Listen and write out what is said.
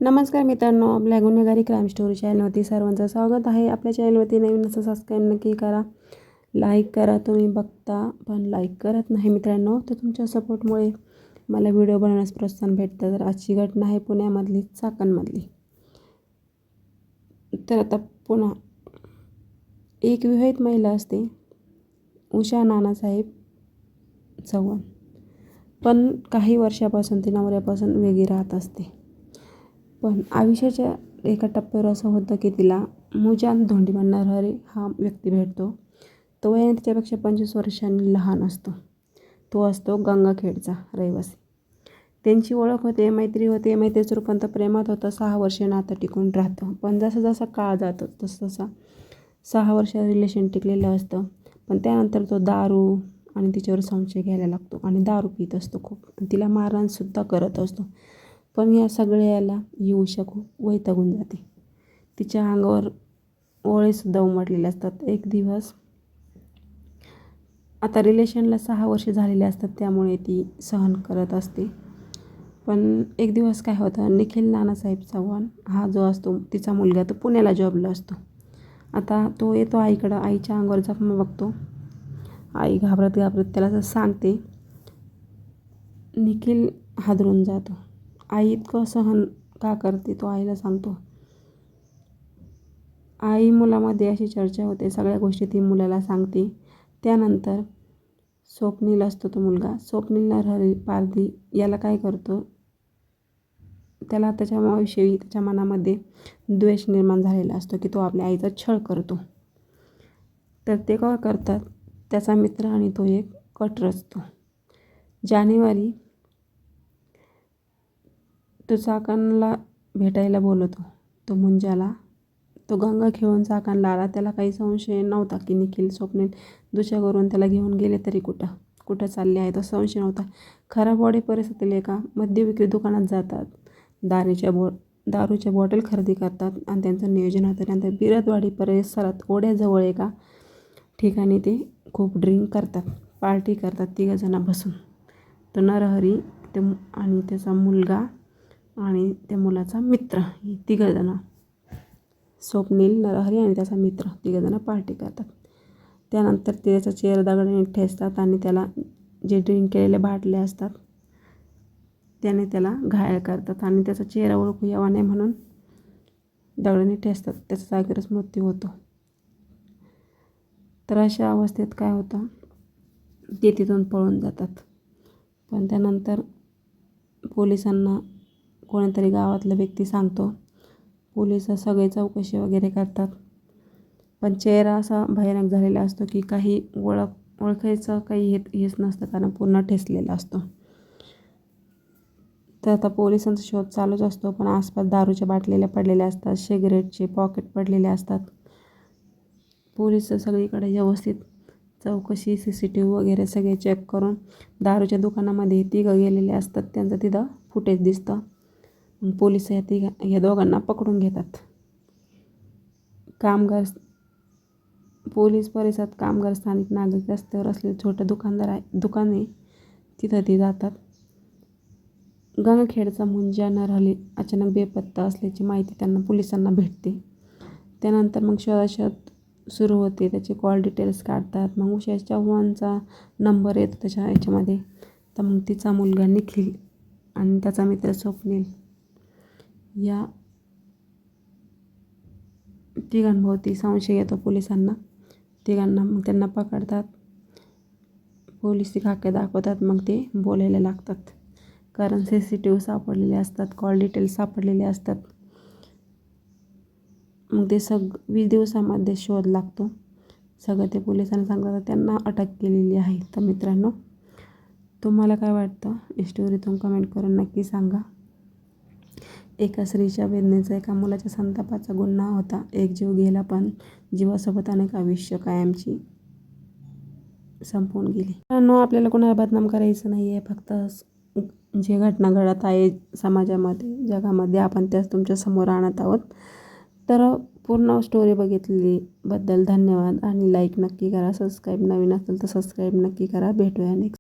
नमस्कार मित्रांनो, आपल्या गुन्हेगारी क्राईम स्टोरी चॅनलवरती सर्वांचं स्वागत आहे. आपल्या चॅनलवरती नवीन असं सबस्क्राईब नक्की करा, लाईक करा. तुम्ही बघता पण लाईक करत नाही मित्रांनो, तर तुमच्या सपोर्टमुळे मला व्हिडिओ बनवण्यास प्रोत्साहन भेटतं. तर आजची घटना आहे पुण्यामधली, चाकणमधली. तर आता पुन्हा एक विवाहित महिला असते, उषा नानासाहेब चव्हाण. पण काही वर्षापासून ती नवऱ्यापासून वेगळी राहत असते. पण आयुष्याच्या एका टप्प्यावर असं होतं की तिला मुजान धोंडीमान नरहरी हा व्यक्ती भेटतो. तो वयाने तिच्यापेक्षा 25 वर्षांनी लहान असतो. तो असतो गंगाखेडचा रहिवासी. त्यांची ओळख होते, मैत्री होते. मैत्रीचं रूपांतर प्रेमात होतं. 6 वर्षे नातं टिकून राहतं. पण जसा जसा काळ जातो तसा 6 वर्ष रिलेशन टिकलेलं असतं. पण त्यानंतर तो दारू आणि तिच्यावर संशय घ्यायला लागतो आणि दारू पित असतो खूप. तिला मारहाणसुद्धा करत असतो. पण या सगळ्याला ही उषा खूप वैतागून जाते. तिच्या अंगावर ओळेसुद्धा उमटलेले असतात. एक दिवस आता रिलेशनला 6 वर्षे झालेले असतात, त्यामुळे ती सहन करत असते. पण एक दिवस काय होतं, निखिल नानासाहेब चव्हाण हा जो असतो तिचा मुलगा, तो पुण्याला जॉबला असतो. आता तो येतो आईकडं. आईच्या अंगावर जखमा बघतो. आई घाबरत घाबरत त्याला असं सांगते. निखिल हादरून जातो. आई इतकं सहन का करते तो आईला सांगतो. आई मुलामध्ये अशी चर्चा होते, सगळ्या गोष्टी ती मुलाला सांगते. त्यानंतर स्वप्नील असतो तो मुलगा, स्वप्नील नरहरी पारधी, याला काय करतो, त्याला त्याच्याविषयी त्याच्या मनामध्ये द्वेष निर्माण झालेला असतो की तो आपल्या आईचा छळ करतो. तर ते काय करतात, त्याचा मित्र आणि तो एक कट रचतो. जानेवारी तो चाकणला भेटायला बोलवतो. तो मुंजाला तो गंगा खेळून चाकणला आला. त्याला काही संशय नव्हता की निखिल स्वप्नील दुसऱ्या करून त्याला घेऊन गेले तरी कुठं चालले आहे, तो संशय नव्हता. खराब वाढी परिस्थितीला एका मद्यविक्री दुकानात जातात. दारूच्या बॉटल खरेदी करतात आणि त्यांचं नियोजन होतं. त्यानंतर बिरदवाडी परिसरात ओढ्याजवळ एका ठिकाणी ते खूप ड्रिंक करतात, पार्टी करतात 3 जण बसून. तो नरहरी आणि त्याचा मुलगा आणि त्या मुलाचा मित्र, ही 3 जण, स्वप्नील, नरहरी आणि त्याचा मित्र 3 जण पार्टी करतात. त्यानंतर ते त्याचा चेहरा दगडाने ठेचतात आणि त्याला जे ड्रिंक केलेल्या बाटल्या असतात त्याने त्याला घायल करतात आणि त्याचा चेहरा ओळखू यावा नाही म्हणून दगडाने ठेचतात. त्याचा जागेवरच मृत्यू होतो. तर अशा अवस्थेत काय होतं, ते तिथून पळून जातात. पण त्यानंतर पोलिसांना कोणीतरी गावातला व्यक्ती सांगतो. पोलिस सगळे चौकशी वगैरे करतात. पण चेहरा असा भयानक झालेला असतो की काही ओळखायचं काही हेच नसतं, कारण पूर्ण ठेचलेला असतो. तर आता पोलिसांचा शोध चालूच असतो. पण आसपास दारूच्या बाटलेल्या पडलेल्या असतात, सिगरेटचे पॉकेट पडलेले असतात. पोलीस सगळीकडे व्यवस्थित चौकशी, CCTV वगैरे सगळे चेक करून दारूच्या दुकानामध्ये 3 गेलेले असतात, त्यांचं तिथं फुटेज दिसतं. मग पोलिस या दोघांना पकडून घेतात. पोलीस परिसरात कामगार, स्थानिक नागरिक, रस्त्यावर असलेले छोटे दुकाने तिथं ते जातात. गंगाखेडचा मुंजा नरहरी अचानक बेपत्ता असल्याची माहिती त्यांना पोलिसांना भेटते. त्यानंतर मग शोधाशोध सुरू होते. त्याचे कॉल डिटेल्स काढतात. मग उषा चव्हाणचा नंबर येतो त्याच्या याच्यामध्ये. तर मग तिचा मुलगा निखिल आणि त्याचा मित्र स्वप्नील या 3घांभोवती संशय येतो पोलिसांना. 3घांना मग त्यांना पकडतात. पोलीस ती खाके दाखवतात. मग ते बोलायला लागतात, कारण CCTV सापडलेले असतात, कॉल डिटेल्स सापडलेले असतात. मग ते 20 दिवसामध्ये शोध लागतो. सगळं ते पोलिसांना सांगतात. त्यांना अटक केलेली आहे. तर मित्रांनो, तुम्हाला काय वाटतं या स्टोरीतून कमेंट करून नक्की सांगा. एका स्त्रीच्या वेदनेचा, एका मुलाच्या संतापाचा गुन्हा होता. एक जीव गेला, पण जीवासोबत अनेक आयुष्य कायमची संपवून गेली. मित्रांनो, आपल्याला कोणाला बदनाम करायचं नाही आहे. फक्त जे घटना घडत आहे समाजामध्ये, जगामध्ये, आपण त्याच तुमच्यासमोर आणत आहोत. तर पूर्ण स्टोरी बघितलीबद्दल धन्यवाद आणि लाईक नक्की करा. सबस्क्राईब नवीन असेल तर सबस्क्राईब नक्की करा. भेटूया नेक्स्ट.